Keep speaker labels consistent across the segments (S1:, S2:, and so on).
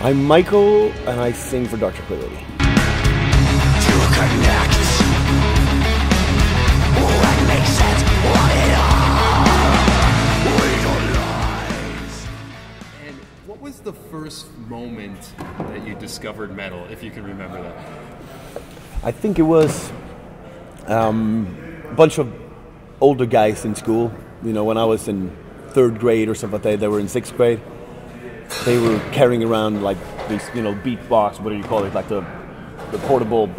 S1: I'm Mikael, and I sing for Dark Tranquillity.
S2: And what was the first moment that you discovered metal, if you can remember that?
S1: I think it was a bunch of older guys in school. You know, when I was in 3rd grade or something like that, they were in 6th grade. They were carrying around like this, you know, beatbox, what do you call it, like the portable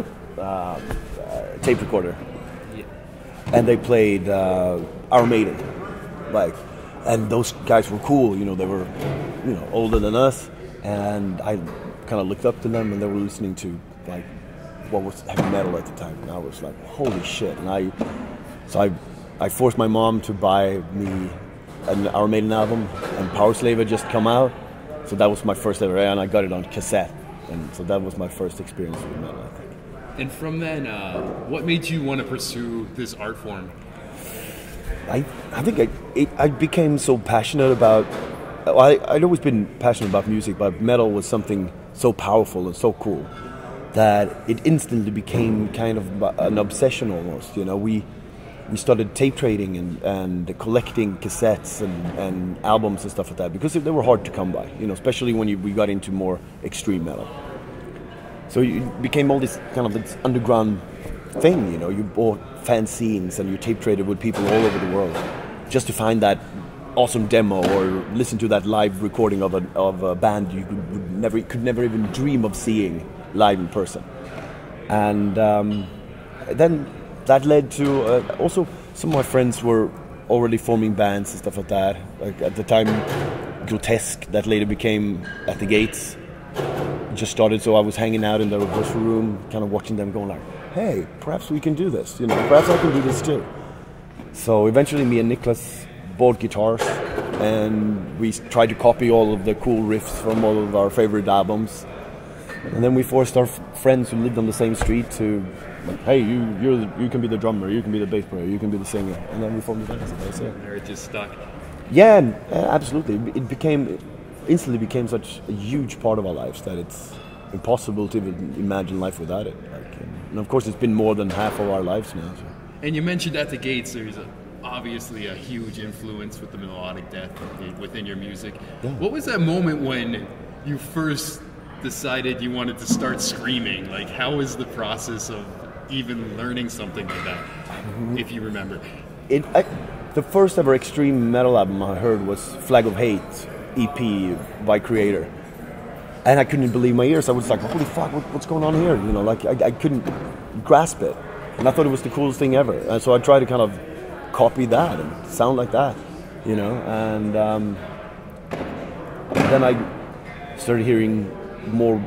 S1: tape recorder. Yeah. And they played Iron Maiden, like, and those guys were cool. You know, they were, you know, older than us, and I kind of looked up to them, and they were listening to like what was heavy metal at the time, and I was like, holy shit! And I forced my mom to buy me an Iron Maiden album, and Power Slave had just come out. So that was my first ever, and I got it on cassette, and so that was my first experience with metal, I think.
S2: And from then, what made you want to pursue this art form?
S1: I think I became so passionate about. I'd always been passionate about music, but metal was something so powerful and so cool that it instantly became kind of an obsession almost. You know, we started tape trading and collecting cassettes and albums and stuff like that because they were hard to come by, you know, especially when we got into more extreme metal. So it became all this kind of this underground thing, you know. You bought fanzines and you tape traded with people all over the world just to find that awesome demo or listen to that live recording of a band you could never even dream of seeing live in person. And then that led to also some of my friends were already forming bands and stuff like that. Like at the time, Grotesque, that later became At the Gates, just started. So I was hanging out in the rehearsal room, kind of watching them, going like, "Hey, perhaps we can do this. You know, perhaps I can do this too." So eventually, me and Niklas bought guitars, and we tried to copy all of the cool riffs from all of our favorite albums. And then we forced our friends who lived on the same street to, like, hey, you can be the drummer, you can be the bass player, you can be the singer, and then we formed the band. So that's it.
S2: Or it just stuck.
S1: Yeah, and, absolutely. It instantly became such a huge part of our lives that it's impossible to even imagine life without it. Like, and of course, it's been more than half of our lives now. So.
S2: And you mentioned At the Gates. There's obviously a huge influence with the melodic death within your music. Yeah. What was that moment when you first decided you wanted to start screaming? Like, how was the process of even learning something like that, if you remember?
S1: The first ever extreme metal album I heard was Flag of Hate EP by Creator, and I couldn't believe my ears. I was like, holy fuck, what's going on here? You know, like I couldn't grasp it, and I thought it was the coolest thing ever. And so I tried to kind of copy that and sound like that, you know. And then I started hearing more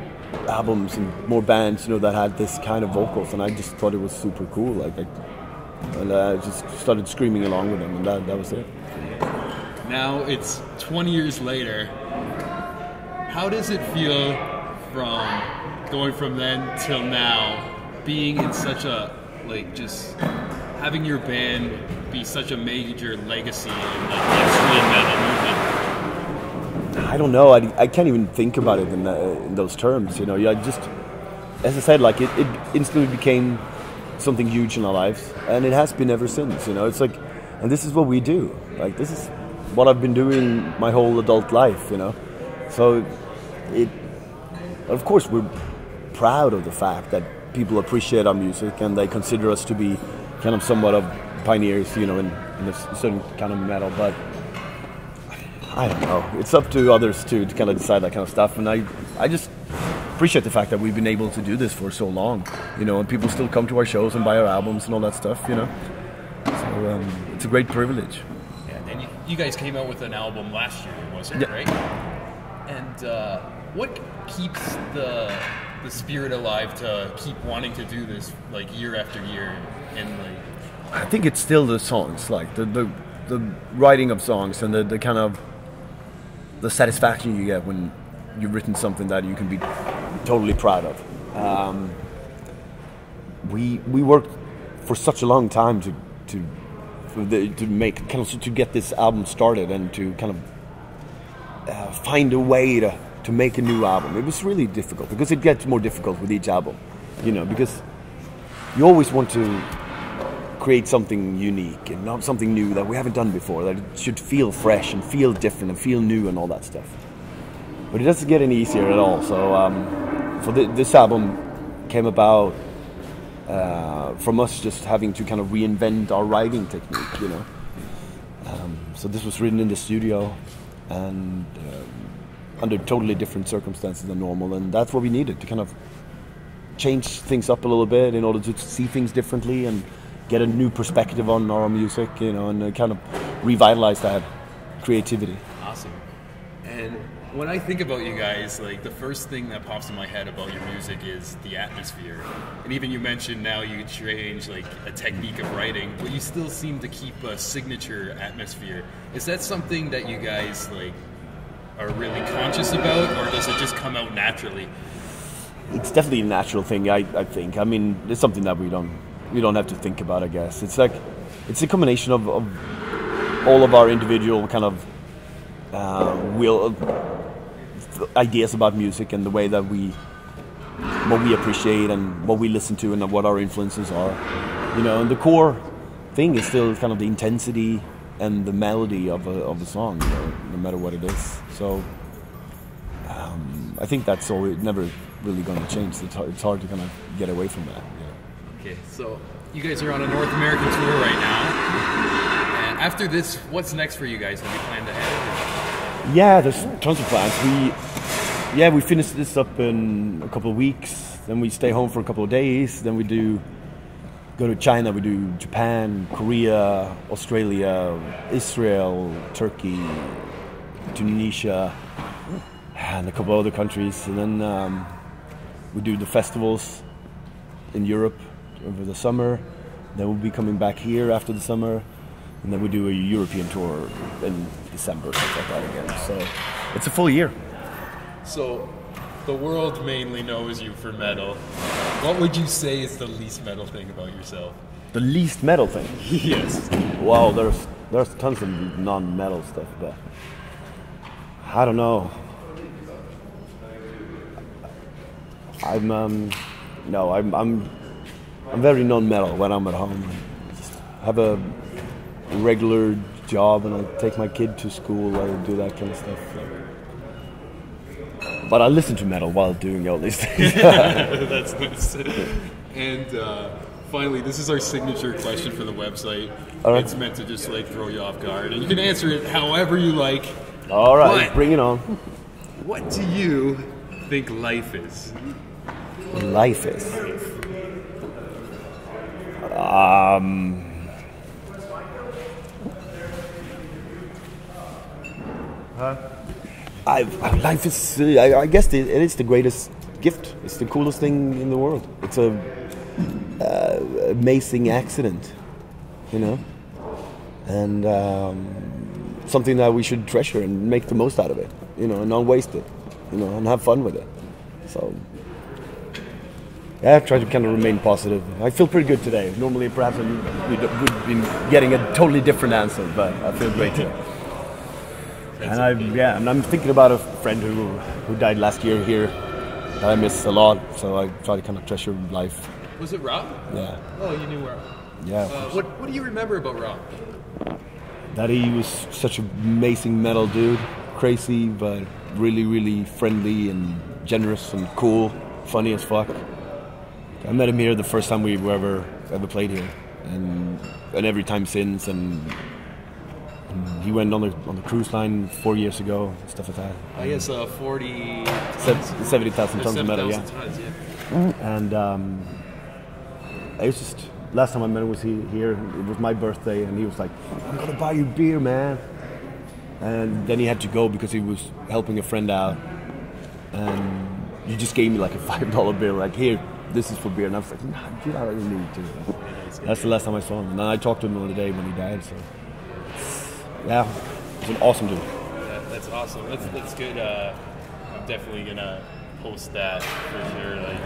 S1: albums and more bands, you know, that had this kind of vocals, and I just thought it was super cool. Like, I just started screaming along with them, and that was it.
S2: Now it's 20 years later. How does it feel from going from then till now, being in such a, like, just having your band be such a major legacy in, like, the extreme metal movement?
S1: I don't know. I can't even think about it in those terms. You know, I just, as I said, like it instantly became something huge in our lives, and it has been ever since. You know, it's like, and this is what we do. Like, this is what I've been doing my whole adult life. You know, so of course, we're proud of the fact that people appreciate our music and they consider us to be kind of somewhat of pioneers. You know, in a certain kind of metal, but. I don't know. It's up to others to kind of decide that kind of stuff, and I just appreciate the fact that we've been able to do this for so long, you know, and people still come to our shows and buy our albums and all that stuff, you know. So it's a great privilege.
S2: Yeah, and you guys came out with an album last year, wasn't it, right? And what keeps the spirit alive to keep wanting to do this, like, year after year, and like?
S1: I think it's still the songs, like the writing of songs and the kind of the satisfaction you get when you've written something that you can be totally proud of. We worked for such a long time to make kind of to get this album started and to kind of find a way to to make a new album. It was really difficult because it gets more difficult with each album, you know, because you always want to create something unique and not something new that we haven't done before, that it should feel fresh and feel different and feel new and all that stuff. But it doesn't get any easier at all. So this album came about from us just having to kind of reinvent our writing technique, you know. So this was written in the studio and under totally different circumstances than normal, and that's what we needed to kind of change things up a little bit in order to see things differently and get a new perspective on our music, you know, and kind of revitalize that creativity.
S2: Awesome. And when I think about you guys, like the first thing that pops in my head about your music is the atmosphere. And even you mentioned now you change like a technique of writing, but you still seem to keep a signature atmosphere. Is that something that you guys like are really conscious about, or does it just come out naturally?
S1: It's definitely a natural thing, I think. I mean, it's something that we don't have to think about, I guess. It's like, it's a combination of all of our individual kind of ideas about music and the way that what we appreciate and what we listen to and what our influences are, you know. And the core thing is still kind of the intensity and the melody of a song, you know, no matter what it is. So I think that's all. It's never really going to change. It's hard to kind of get away from that. Yeah.
S2: Okay, so you guys are on a North American tour right now. And after this, what's next for you guys? Have you planned ahead?
S1: Yeah, there's tons of plans. We finish this up in a couple of weeks. Then we stay home for a couple of days. Then we go to China. We do Japan, Korea, Australia, Israel, Turkey, Tunisia, and a couple other countries. And then we do the festivals in Europe over the summer. Then we'll be coming back here after the summer. And then we do a European tour in December, stuff like that again. So it's a full year.
S2: So the world mainly knows you for metal. What would you say is the least metal thing about yourself?
S1: The least metal thing?
S2: Yes.
S1: Wow, there's tons of non-metal stuff, but I don't know. I'm very non-metal when I'm at home. I just have a regular job and I take my kid to school. I do that kind of stuff. But I listen to metal while doing all these things.
S2: That's nice. And finally, this is our signature question for the website. Right. It's meant to just like throw you off guard, and you can answer it however you like.
S1: All right, but bring it on.
S2: What do you think life is?
S1: Life is. Life is. I guess it is the greatest gift. It's the coolest thing in the world. It's a amazing accident, you know, and something that we should treasure and make the most out of it, you know, and not waste it, you know, and have fun with it. So. Yeah, I've tried to kind of remain positive. I feel pretty good today. Normally, perhaps we'd been getting a totally different answer, but I feel great today. And I'm thinking about a friend who died last year here that I miss a lot. So I try to kind of treasure life.
S2: Was it Rob?
S1: Yeah.
S2: Oh, you knew Rob.
S1: Yeah.
S2: What do you remember about Rob?
S1: That he was such an amazing metal dude, crazy but really, really friendly and generous and cool, funny as fuck. I met him here the first time we ever played here, and every time since. And he went on the cruise line 4 years ago, stuff like that.
S2: I guess
S1: 70,000 tons of metal, yeah.
S2: Tons, yeah.
S1: And it was just last time I met him was here. It was my birthday, and he was like, "I'm gonna buy you beer, man." And then he had to go because he was helping a friend out, and he just gave me like a $5 bill, like, "Here. This is for beer." And I was like, "Nah, you don't really need to." That's the last time I saw him. And then I talked to him the other day when he died. So, yeah, he's an awesome dude.
S2: That's awesome. That's good. I'm definitely gonna post that for sure. Like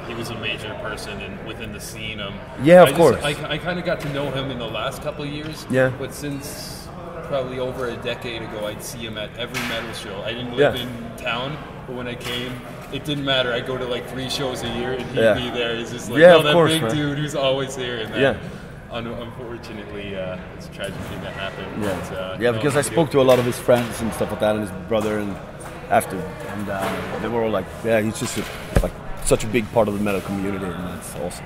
S2: he was a major person within the scene.
S1: Yeah, of course.
S2: I kind of got to know him in the last couple of years.
S1: Yeah.
S2: But since probably over a decade ago, I'd see him at every metal show. I didn't live in town, but when I came, it didn't matter. I go to like 3 shows a year, and he'd be there. He's just like,
S1: of
S2: that
S1: course,
S2: big
S1: right.
S2: dude who's always here. And then,
S1: Yeah.
S2: Unfortunately, it's a tragic thing that happened.
S1: Yeah,
S2: But,
S1: because I spoke to a lot of his friends and stuff like that, and his brother, and after, and they were all like, "Yeah, he's just like such a big part of the metal community, and that's awesome."